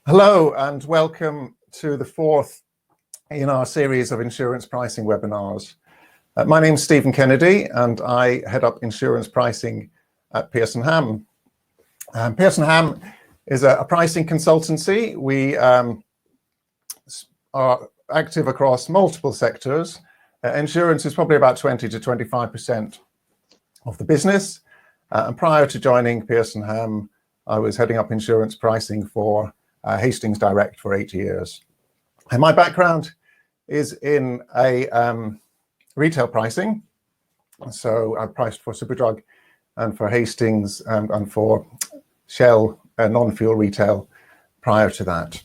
Hello and welcome to the fourth in our series of insurance pricing webinars. My name is Stephen Kennedy and I head up insurance pricing at Pearson Ham. Pearson Ham is a pricing consultancy. We are active across multiple sectors. Insurance is probably about 20 to 25% of the business. And prior to joining Pearson Ham, I was heading up insurance pricing for Hastings Direct for 8 years. And my background is in retail pricing. So I priced for Superdrug and for Hastings and for Shell non-fuel retail prior to that.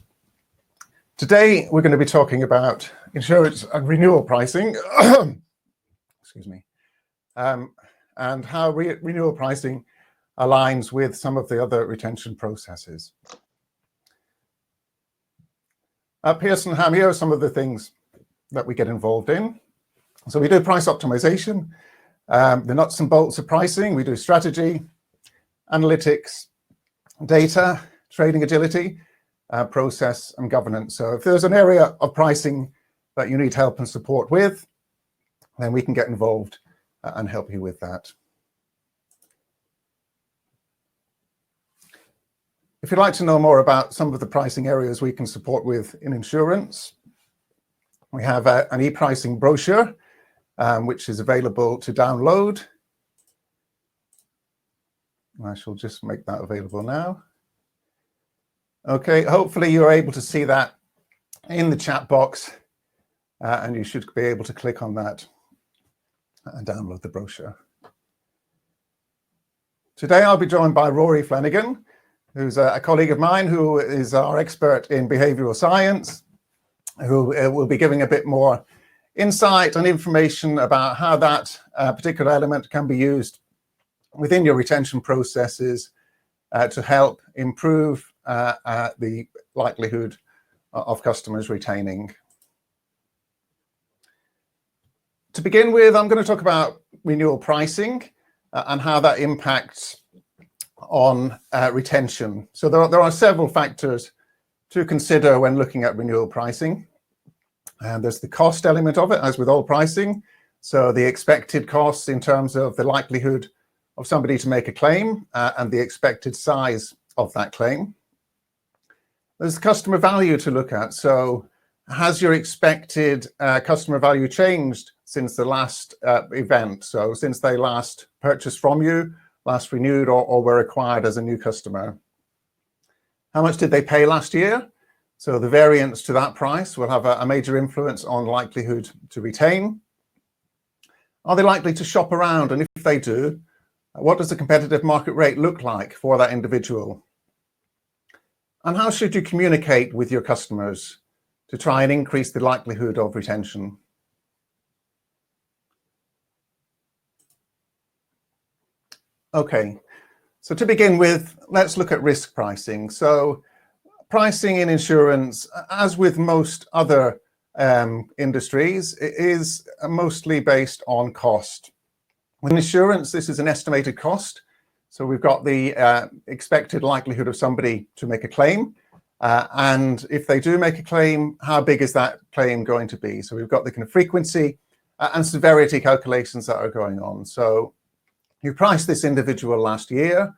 Today, we're going to be talking about insurance and renewal pricing, excuse me, and how renewal pricing aligns with some of the other retention processes. At Pearson Ham, here are some of the things that we get involved in. So we do price optimization, the nuts and bolts of pricing. We do strategy, analytics, data, trading agility, process and governance. So if there's an area of pricing that you need help and support with, then we can get involved and help you with that. If you'd like to know more about some of the pricing areas we can support with in insurance, we have an e-pricing brochure, which is available to download. I shall just make that available now. Okay, hopefully you're able to see that in the chat box, and you should be able to click on that and download the brochure. Today I'll be joined by Rory Flannagan, who's a colleague of mine who is our expert in behavioral science, who will be giving a bit more insight and information about how that particular element can be used within your retention processes to help improve the likelihood of customers retaining. To begin with, I'm going to talk about renewal pricing and how that impacts on retention. So there are several factors to consider when looking at renewal pricing. And there's the cost element of it, as with all pricing. So the expected costs in terms of the likelihood of somebody to make a claim and the expected size of that claim. There's customer value to look at. So has your expected customer value changed since the last event? So since they last purchased from you, last renewed or were acquired as a new customer. How much did they pay last year? So the variance to that price will have a major influence on likelihood to retain. Are they likely to shop around? And if they do, what does the competitive market rate look like for that individual? And how should you communicate with your customers to try and increase the likelihood of retention? Okay, so to begin with, let's look at risk pricing. So pricing in insurance, as with most other industries, it is mostly based on cost. With insurance, this is an estimated cost. So we've got the expected likelihood of somebody to make a claim. And if they do make a claim, how big is that claim going to be? So we've got the kind of frequency and severity calculations that are going on. So you priced this individual last year.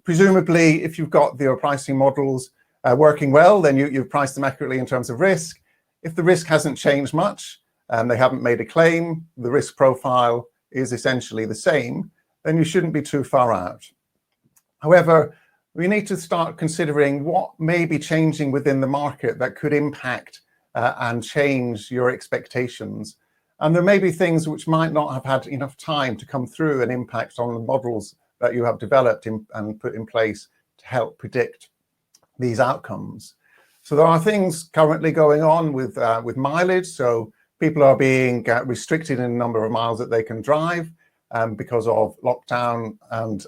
Presumably, if you've got your pricing models working well, then you've priced them accurately in terms of risk. If the risk hasn't changed much, they haven't made a claim, the risk profile is essentially the same, then you shouldn't be too far out. However, we need to start considering what may be changing within the market that could impact and change your expectations. And there may be things which might not have had enough time to come through and impact on the models that you have developed and put in place to help predict these outcomes. So there are things currently going on with mileage. So people are being restricted in the number of miles that they can drive because of lockdown and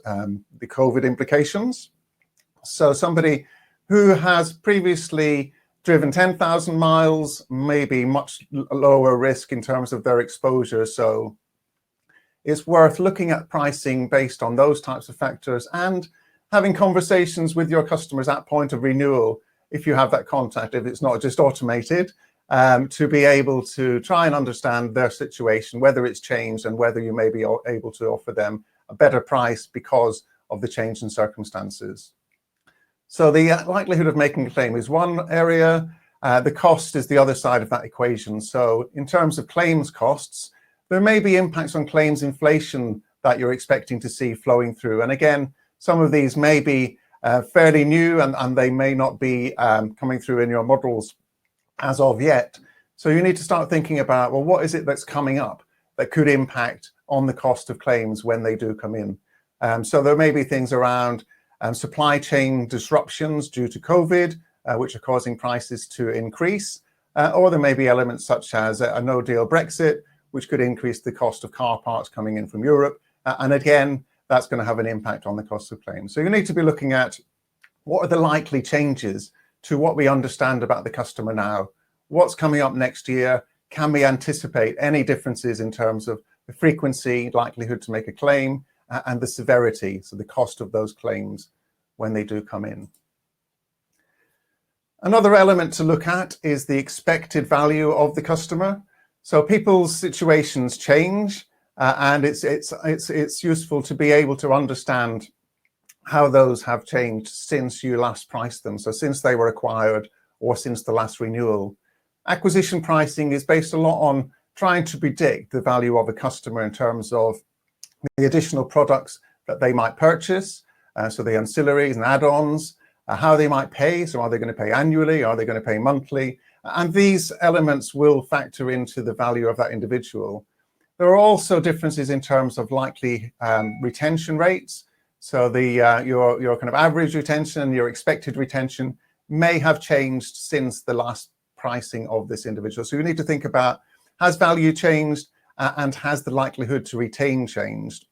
the COVID implications. So somebody who has previously driven 10,000 miles may be much lower risk in terms of their exposure. So it's worth looking at pricing based on those types of factors and having conversations with your customers at point of renewal if you have that contact, if it's not just automated, to be able to try and understand their situation, whether it's changed and whether you may be able to offer them a better price because of the change in circumstances. So the likelihood of making a claim is one area. The cost is the other side of that equation. So in terms of claims costs, there may be impacts on claims inflation that you're expecting to see flowing through. And again, some of these may be fairly new and they may not be coming through in your models as of yet. So you need to start thinking about, well, what is it that's coming up that could impact on the cost of claims when they do come in? So there may be things around supply chain disruptions due to COVID, which are causing prices to increase, or there may be elements such as a no-deal Brexit, which could increase the cost of car parts coming in from Europe. And again, that's going to have an impact on the cost of claims. So you need to be looking at what are the likely changes to what we understand about the customer now. What's coming up next year? Can we anticipate any differences in terms of the frequency, likelihood to make a claim, and the severity, so the cost of those claims when they do come in? Another element to look at is the expected value of the customer. So people's situations change, and it's useful to be able to understand how those have changed since you last priced them. So since they were acquired or since the last renewal. Acquisition pricing is based a lot on trying to predict the value of a customer in terms of the additional products that they might purchase, so the ancillaries and add-ons, how they might pay. So are they going to pay annually? Are they going to pay monthly? And these elements will factor into the value of that individual. There are also differences in terms of likely retention rates. So your kind of average retention, your expected retention may have changed since the last pricing of this individual. So you need to think about, has value changed and has the likelihood to retain changed?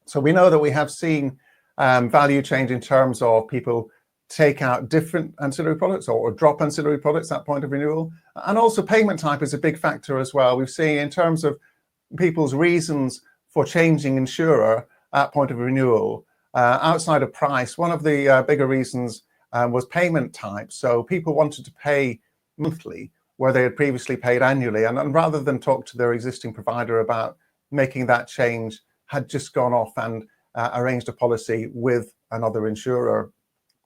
So we know that we have seen value change in terms of people take out different ancillary products or drop ancillary products at point of renewal. And also payment type is a big factor as well. We've seen in terms of people's reasons for changing insurer at point of renewal, outside of price, one of the bigger reasons was payment type. So people wanted to pay monthly where they had previously paid annually. And rather than talk to their existing provider about making that change, had just gone off and arranged a policy with another insurer.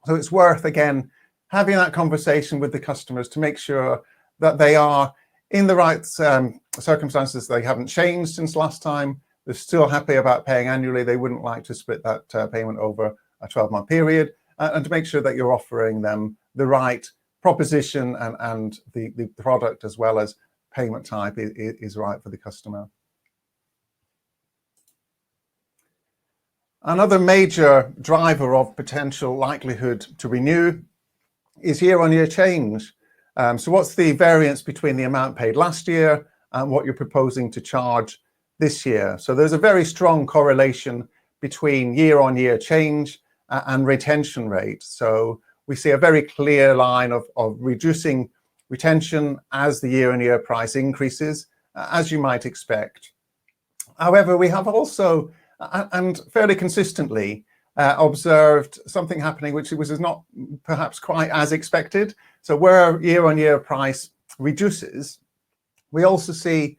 So it's worth, again, having that conversation with the customers to make sure that they are in the right circumstances. They haven't changed since last time. They're still happy about paying annually. They wouldn't like to split that payment over a 12-month period, and to make sure that you're offering them the right proposition and the product as well as payment type is right for the customer. Another major driver of potential likelihood to renew is year-on-year change. So what's the variance between the amount paid last year and what you're proposing to charge this year? So there's a very strong correlation between year-on-year change and retention rate. So we see a very clear line of reducing retention as the year-on-year price increases, as you might expect. However, we have also, and fairly consistently, observed something happening which was not perhaps quite as expected. So where year-on-year price reduces, we also see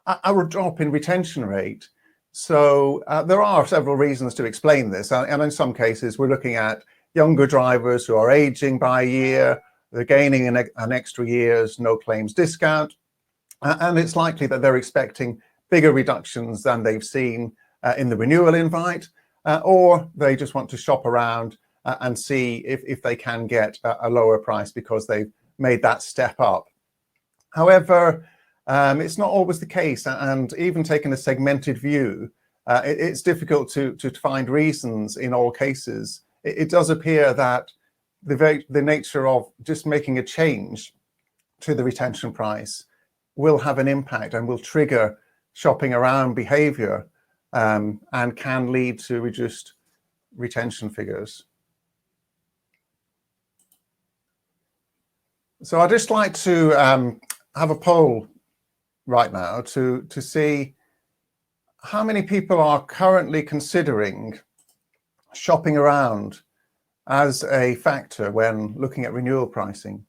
a drop in retention rate. So there are several reasons to explain this. And in some cases, we're looking at younger drivers who are aging by a year, they're gaining an extra year's no claims discount. And it's likely that they're expecting bigger reductions than they've seen in the renewal invite, or they just want to shop around and see if they can get a lower price because they've made that step up. However, it's not always the case, and even taking a segmented view, it's difficult to find reasons in all cases. It does appear that the nature of just making a change to the retention price will have an impact and will trigger shopping around behavior, and can lead to reduced retention figures. So I'd just like to have a poll right now to see how many people are currently considering shopping around as a factor when looking at renewal pricing.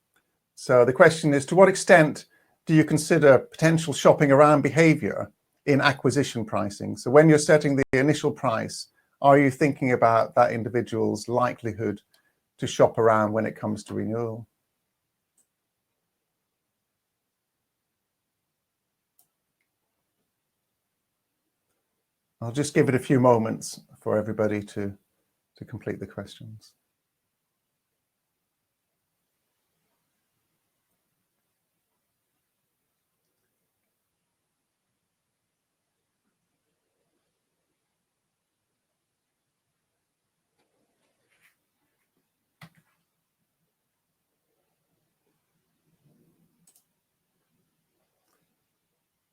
So the question is, to what extent do you consider potential shopping around behavior in acquisition pricing? So when you're setting the initial price, are you thinking about that individual's likelihood to shop around when it comes to renewal? I'll just give it a few moments for everybody to complete the questions.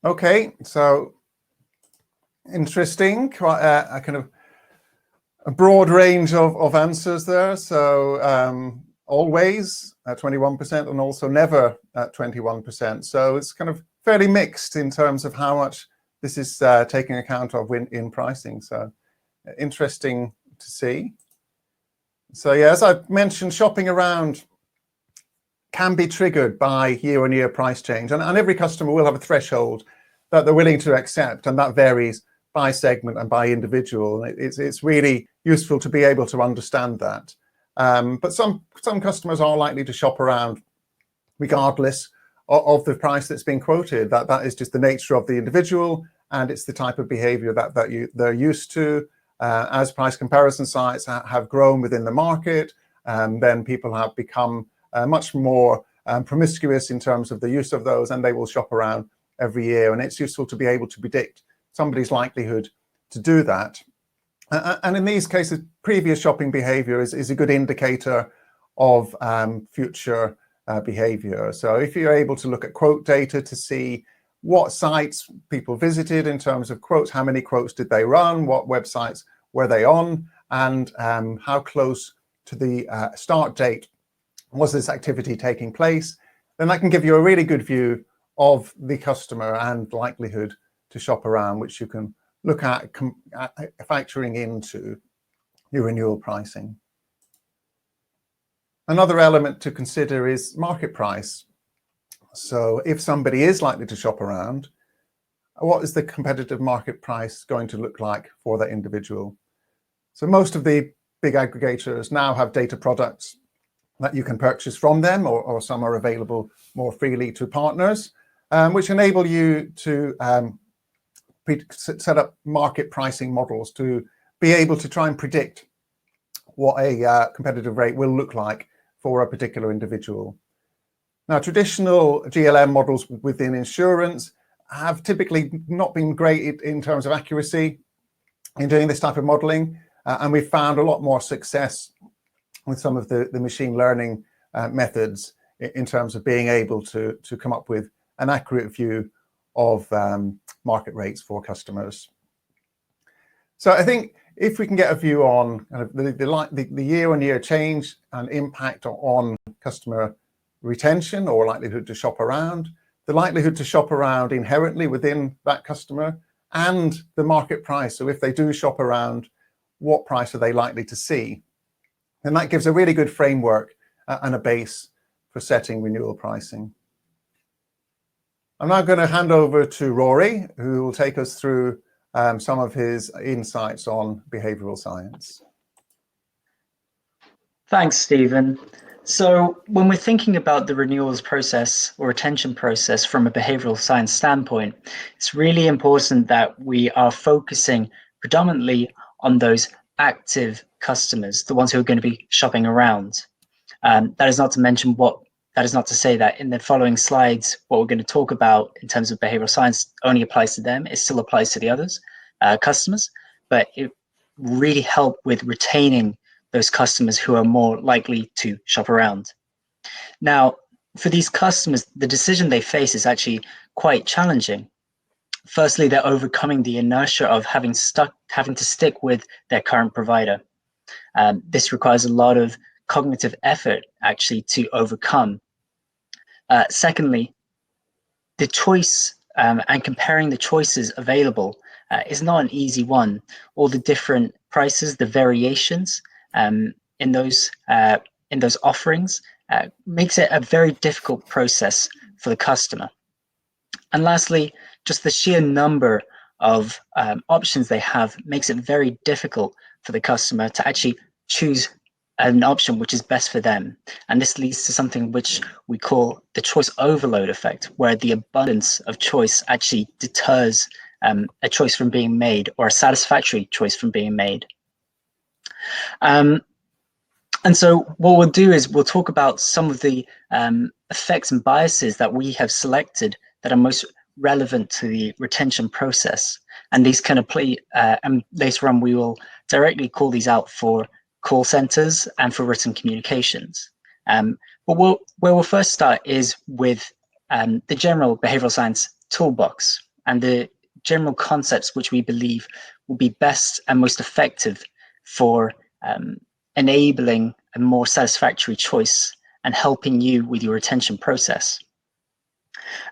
Okay, so interesting, quite a kind of a broad range of answers there. So always at 21% and also never at 21%. So it's kind of fairly mixed in terms of how much this is taking account of in pricing. So interesting to see. So yeah, as I mentioned, shopping around can be triggered by year-on-year price change. And every customer will have a threshold that they're willing to accept, and that varies by segment and by individual. It's really useful to be able to understand that. But some customers are likely to shop around regardless of the price that's been quoted. That is just the nature of the individual, and it's the type of behavior that they're used to. As price comparison sites have grown within the market, then people have become much more promiscuous in terms of the use of those, and they will shop around every year. And it's useful to be able to predict somebody's likelihood to do that. And in these cases, previous shopping behavior is a good indicator of future behavior. So if you're able to look at quote data to see what sites people visited in terms of quotes, how many quotes did they run, what websites were they on, and how close to the start date was this activity taking place, then that can give you a really good view of the customer and likelihood to shop around, which you can look at factoring into your renewal pricing. Another element to consider is market price. So if somebody is likely to shop around, what is the competitive market price going to look like for that individual? So most of the big aggregators now have data products that you can purchase from them, or some are available more freely to partners, which enable you to set up market pricing models to be able to try and predict what a competitive rate will look like for a particular individual. Now, traditional GLM models within insurance have typically not been great in terms of accuracy in doing this type of modeling, and we've found a lot more success with some of the machine learning methods in terms of being able to come up with an accurate view of market rates for customers. So I think if we can get a view on kind of the year-on-year change and impact on customer retention or likelihood to shop around, the likelihood to shop around inherently within that customer, and the market price. So if they do shop around, what price are they likely to see? And that gives a really good framework and a base for setting renewal pricing. I'm now going to hand over to Rory, who will take us through some of his insights on behavioral science. Thanks, Stephen. So when we're thinking about the renewals process or retention process from a behavioral science standpoint, it's really important that we are focusing predominantly on those active customers, the ones who are going to be shopping around. That is not to say that in the following slides, what we're going to talk about in terms of behavioral science only applies to them. It still applies to the others, customers, but it really help with retaining those customers who are more likely to shop around. Now, for these customers, the decision they face is actually quite challenging. Firstly, they're overcoming the inertia of having to stick with their current provider. This requires a lot of cognitive effort actually to overcome. Secondly, the choice and comparing the choices available is not an easy one. All the different prices, the variations in those offerings makes it a very difficult process for the customer. And lastly, just the sheer number of options they have makes it very difficult for the customer to actually choose an option which is best for them. And this leads to something which we call the choice overload effect, where the abundance of choice actually deters a choice from being made, or a satisfactory choice from being made. And so what we'll do is we'll talk about some of the effects and biases that we have selected that are most relevant to the retention process. And these kind of play, and later on we will directly call these out for call centers and for written communications. But where we'll first start is with the general behavioral science toolbox and the general concepts which we believe will be best and most effective for enabling a more satisfactory choice and helping you with your retention process.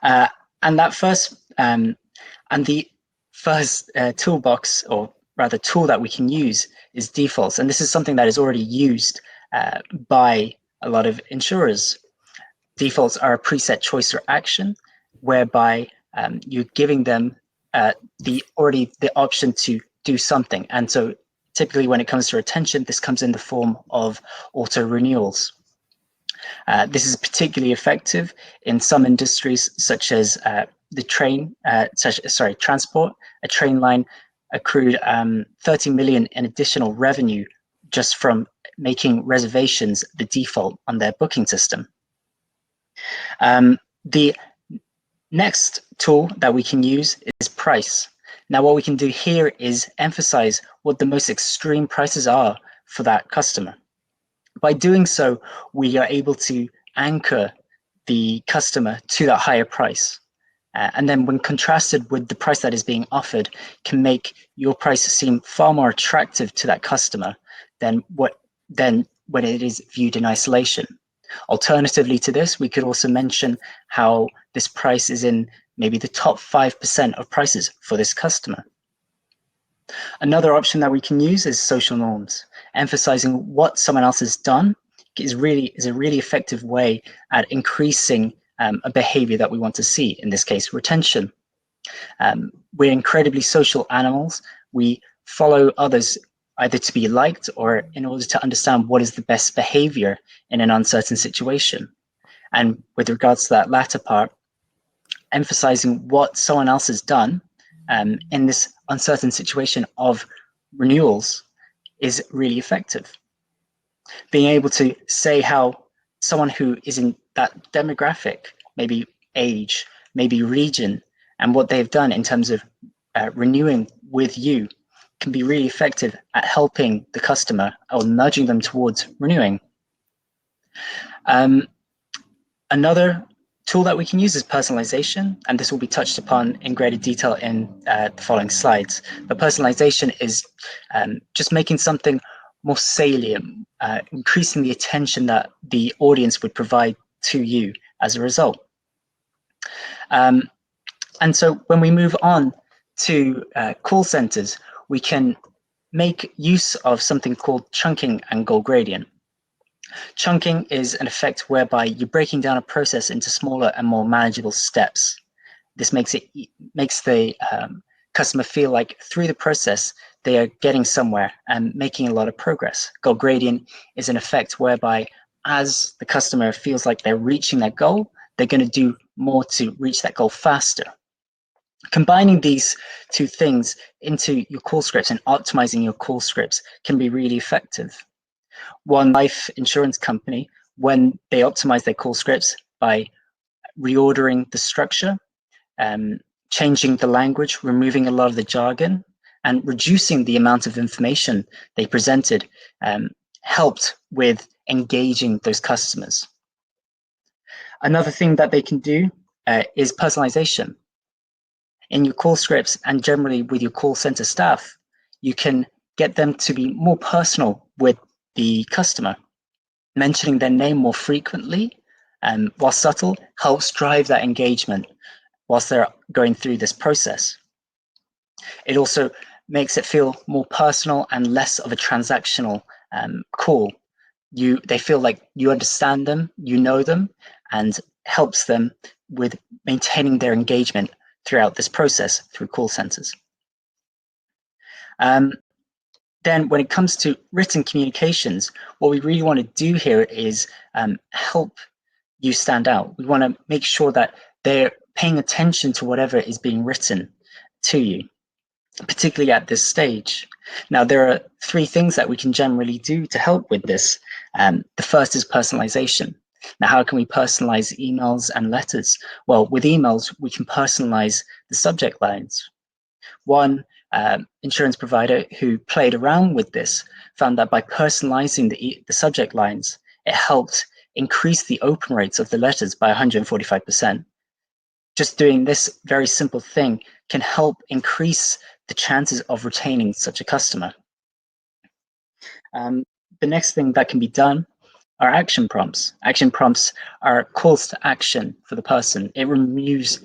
And the first toolbox, or rather tool that we can use, is defaults. And this is something that is already used by a lot of insurers. Defaults are a preset choice or action whereby you're giving them the option to do something. And so typically when it comes to retention, this comes in the form of auto renewals. This is particularly effective in some industries, such as transport. A train line accrued 30 million in additional revenue just from making reservations the default on their booking system. The next tool that we can use is price. Now, what we can do here is emphasize what the most extreme prices are for that customer. By doing so, we are able to anchor the customer to that higher price. And then when contrasted with the price that is being offered, can make your price seem far more attractive to that customer than when it is viewed in isolation. Alternatively to this, we could also mention how this price is in maybe the top 5% of prices for this customer. Another option that we can use is social norms. Emphasizing what someone else has done is a really effective way at increasing a behavior that we want to see, in this case, retention. We're incredibly social animals. We follow others either to be liked or in order to understand what is the best behavior in an uncertain situation. And with regards to that latter part, emphasizing what someone else has done in this uncertain situation of renewals is really effective. Being able to say how someone who is in that demographic, maybe age, maybe region, and what they've done in terms of renewing with you can be really effective at helping the customer or nudging them towards renewing. Another tool that we can use is personalization, and this will be touched upon in greater detail in the following slides. But personalization is just making something more salient, increasing the attention that the audience would provide to you as a result. And so when we move on to call centers, we can make use of something called chunking and goal gradient. Chunking is an effect whereby you're breaking down a process into smaller and more manageable steps. This makes the customer feel like through the process, they are getting somewhere and making a lot of progress. Goal gradient is an effect whereby as the customer feels like they're reaching their goal, they're going to do more to reach that goal faster. Combining these two things into your call scripts and optimizing your call scripts can be really effective. One life insurance company, when they optimize their call scripts by reordering the structure, changing the language, removing a lot of the jargon, and reducing the amount of information they presented, helped with engaging those customers. Another thing that they can do is personalization. In your call scripts and generally with your call center staff, you can get them to be more personal with the customer. Mentioning their name more frequently, while subtle, helps drive that engagement whilst they're going through this process. It also makes it feel more personal and less of a transactional call, they feel like you understand them, you know them, and helps them with maintaining their engagement throughout this process through call centers. Then when it comes to written communications, what we really want to do here is help you stand out. We want to make sure that they're paying attention to whatever is being written to you, particularly at this stage. Now, there are 3 things that we can generally do to help with this. The first is personalization. Now, how can we personalize emails and letters? Well, with emails, we can personalize the subject lines. One insurance provider who played around with this found that by personalizing the subject lines, it helped increase the open rates of the letters by 145%. Just doing this very simple thing can help increase the chances of retaining such a customer. The next thing that can be done are action prompts. Action prompts are calls to action for the person. It removes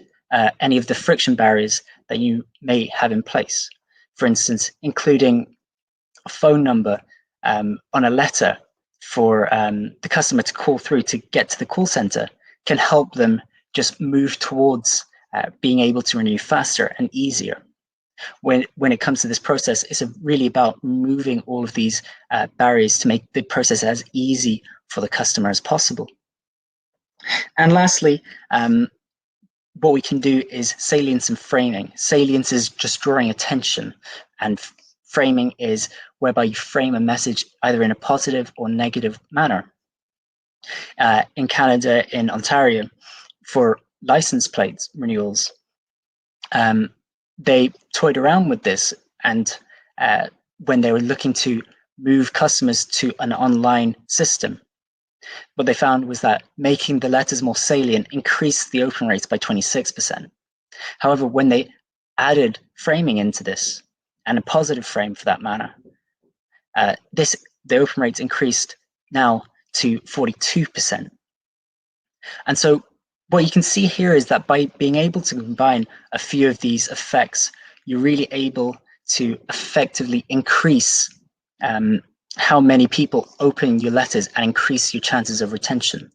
any of the friction barriers that you may have in place. For instance, including a phone number on a letter for the customer to call through to get to the call center can help them just move towards being able to renew faster and easier. When it comes to this process, it's really about removing all of these barriers to make the process as easy for the customer as possible. And lastly, what we can do is salience and framing. Salience is just drawing attention, and framing is whereby you frame a message either in a positive or negative manner. In Canada, in Ontario, for license plates renewals, they toyed around with this, and when they were looking to move customers to an online system, what they found was that making the letters more salient increased the open rates by 26%. However, when they added framing into this, and a positive frame for that matter, the open rates increased now to 42%. And so what you can see here is that by being able to combine a few of these effects, you're really able to effectively increase how many people open your letters and increase your chances of retention.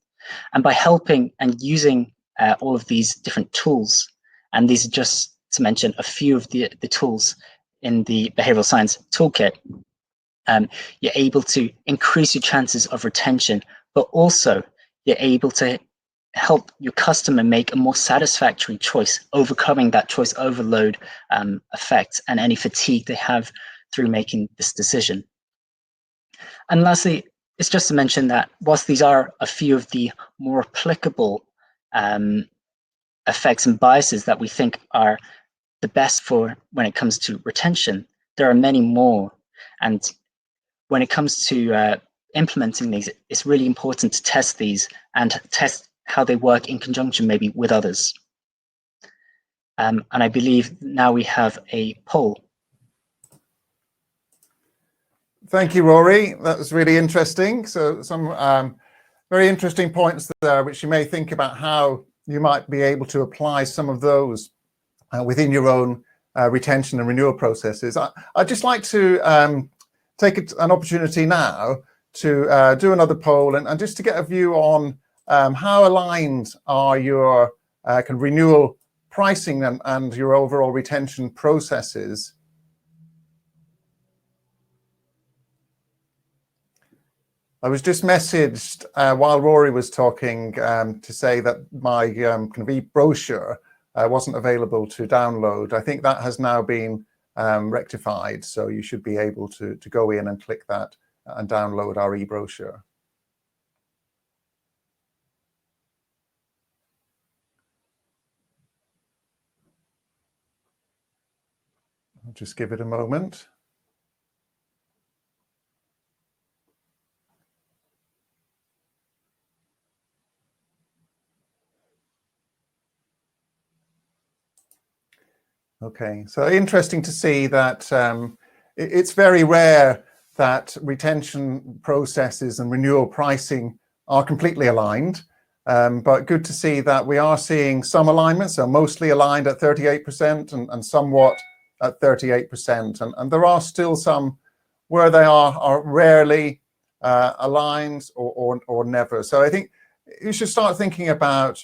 And by helping and using all of these different tools, and these are just to mention a few of the tools in the behavioral science toolkit, you're able to increase your chances of retention, but also you're able to help your customer make a more satisfactory choice, overcoming that choice overload effect and any fatigue they have through making this decision. And lastly, it's just to mention that whilst these are a few of the more applicable effects and biases that we think are the best for when it comes to retention, there are many more. And when it comes to implementing these, it's really important to test these and test how they work in conjunction maybe with others. And I believe now we have a poll. Thank you, Rory. That was really interesting. So some very interesting points there, which you may think about how you might be able to apply some of those within your own retention and renewal processes. I'd just like to take an opportunity now to do another poll and just to get a view on how aligned are your kind of renewal pricing and your overall retention processes. I was just messaged while Rory was talking to say that my kind of e-brochure wasn't available to download. I think that has now been rectified, so you should be able to go in and click that and download our e-brochure. I'll just give it a moment. Okay, so interesting to see that it's very rare that retention processes and renewal pricing are completely aligned, but good to see that we are seeing some alignment, so mostly aligned at 38% and somewhat at 38%. And there are still some where they are rarely aligned or never. So I think you should start thinking about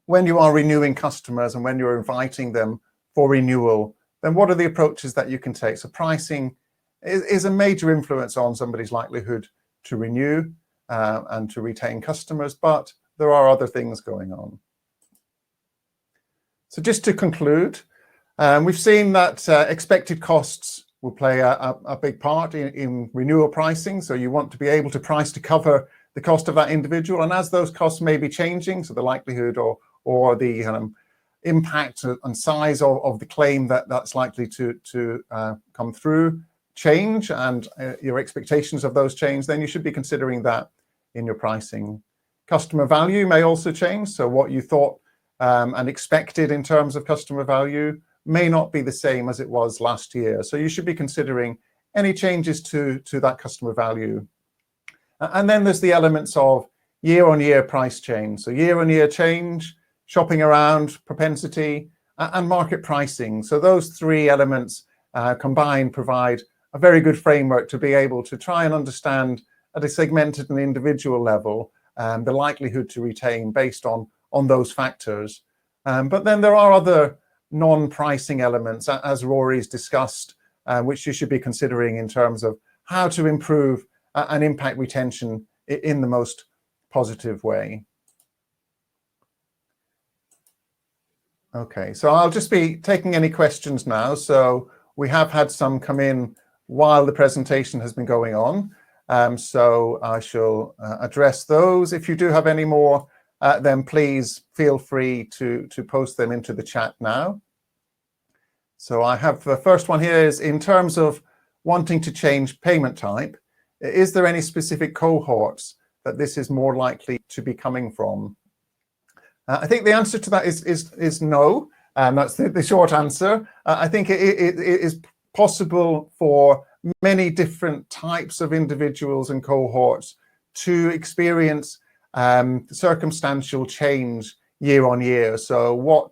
when you are renewing customers and when you're inviting them for renewal, then what are the approaches that you can take? So pricing is a major influence on somebody's likelihood to renew and to retain customers, but there are other things going on. So just to conclude, we've seen that expected costs will play a big part in renewal pricing. So you want to be able to price to cover the cost of that individual. And as those costs may be changing, so the likelihood or the impact and size of the claim that's likely to come through change, and your expectations of those change, then you should be considering that in your pricing. Customer value may also change. So what you thought and expected in terms of customer value may not be the same as it was last year. So you should be considering any changes to that customer value. And then there's the elements of year-on-year price change. So year-on-year change, shopping around, propensity, and market pricing. So those three elements combined provide a very good framework to be able to try and understand at a segmented and individual level the likelihood to retain based on those factors. But then there are other non-pricing elements, as Rory's discussed, which you should be considering in terms of how to improve and impact retention in the most positive way. Okay, so I'll just be taking any questions now. So we have had some come in while the presentation has been going on. So I shall address those. If you do have any more, then please feel free to post them into the chat now. So I have the first one here is, in terms of wanting to change payment type, is there any specific cohorts that this is more likely to be coming from? I think the answer to that is no. That's the short answer. I think it is possible for many different types of individuals and cohorts to experience circumstantial change year on year. So what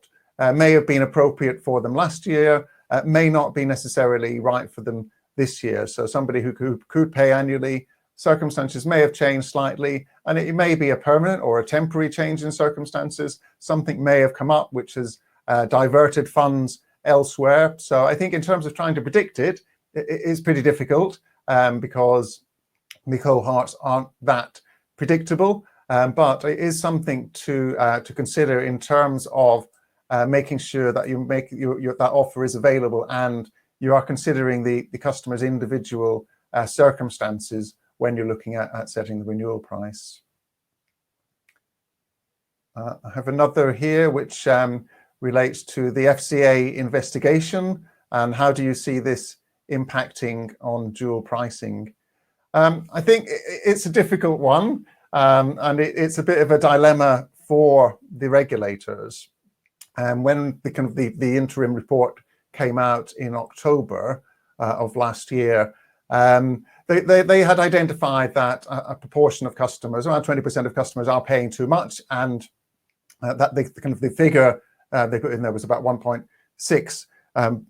may have been appropriate for them last year may not be necessarily right for them this year. So somebody who could pay annually, circumstances may have changed slightly, and it may be a permanent or a temporary change in circumstances. Something may have come up which has diverted funds elsewhere. So I think in terms of trying to predict it, it's pretty difficult because the cohorts aren't that predictable. But it is something to consider in terms of making sure that you make that offer is available and you are considering the customer's individual circumstances when you're looking at setting the renewal price. I have another here which relates to the FCA investigation, and how do you see this impacting on dual pricing? I think it's a difficult one, and it's a bit of a dilemma for the regulators. When the interim report came out in October of last year, they had identified that a proportion of customers, around 20% of customers, are paying too much, and that the figure they put in there was about 1.6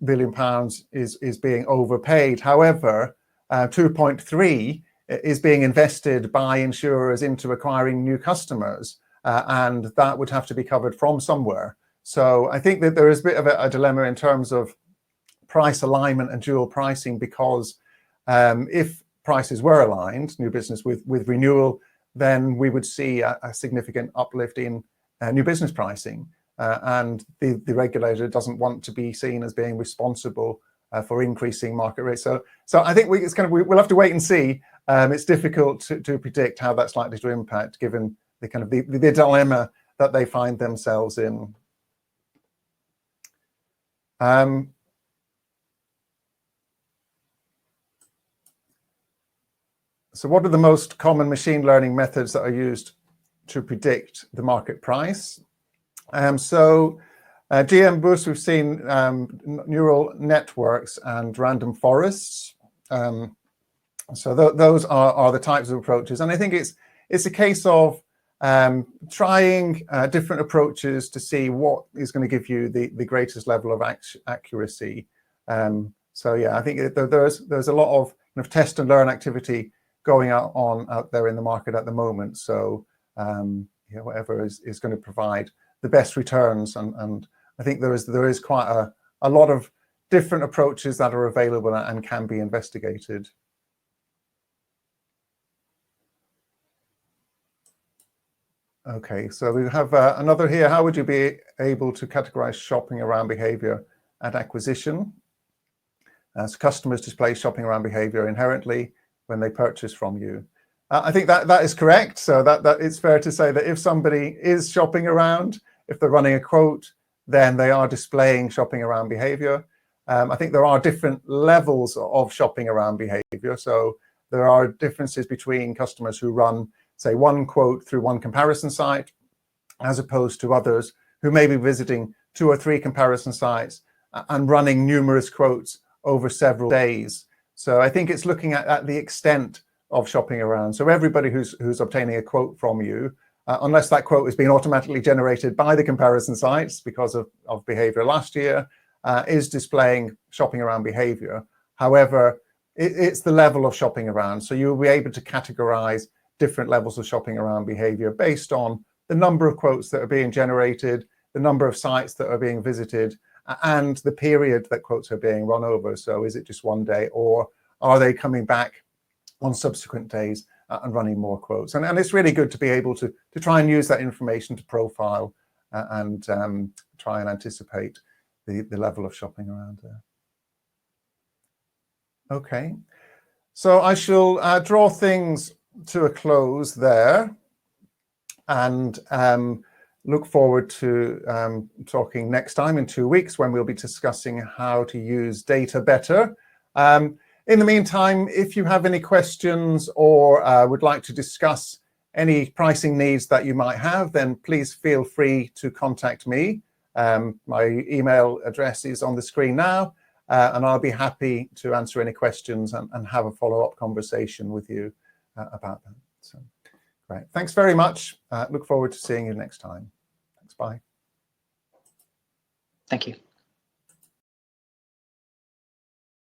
billion pounds is being overpaid. However, 2.3 is being invested by insurers into acquiring new customers, and that would have to be covered from somewhere. So I think that there is a bit of a dilemma in terms of price alignment and dual pricing, because if prices were aligned, new business with renewal, then we would see a significant uplift in new business pricing. And the regulator doesn't want to be seen as being responsible for increasing market rates. So I think we'll have to wait and see. It's difficult to predict how that's likely to impact, given the dilemma that they find themselves in. So what are the most common machine learning methods that are used to predict the market price? GM Boost, we've seen neural networks and random forests. So those are the types of approaches. And I think it's a case of trying different approaches to see what is going to give you the greatest level of accuracy. So yeah, I think there's a lot of test and learn activity going out there in the market at the moment. So whatever is going to provide the best returns, and I think there is quite a lot of different approaches that are available and can be investigated. Okay, so we have another here. How would you be able to categorize shopping around behavior at acquisition? As customers display shopping around behavior inherently when they purchase from you. I think that is correct. So that it's fair to say that if somebody is shopping around, if they're running a quote, then they are displaying shopping around behavior. I think there are different levels of shopping around behavior. So there are differences between customers who run, say, one quote through one comparison site, as opposed to others who may be visiting 2 or 3 comparison sites and running numerous quotes over several days. So I think it's looking at the extent of shopping around. So everybody who's obtaining a quote from you, unless that quote has been automatically generated by the comparison sites because of behavior last year, is displaying shopping around behavior. However, it's the level of shopping around. So you'll be able to categorize different levels of shopping around behavior based on the number of quotes that are being generated, the number of sites that are being visited, and the period that quotes are being run over. So is it just one day, or are they coming back on subsequent days and running more quotes? And it's really good to be able to try and use that information to profile and try and anticipate the level of shopping around there. Okay, so I shall draw things to a close there, and look forward to talking next time in 2 weeks, when we'll be discussing how to use data better. In the meantime, if you have any questions or would like to discuss any pricing needs that you might have, then please feel free to contact me. My email address is on the screen now, and I'll be happy to answer any questions and have a follow-up conversation with you about that. So, great. Thanks very much. Look forward to seeing you next time. Thanks. Bye. Thank you.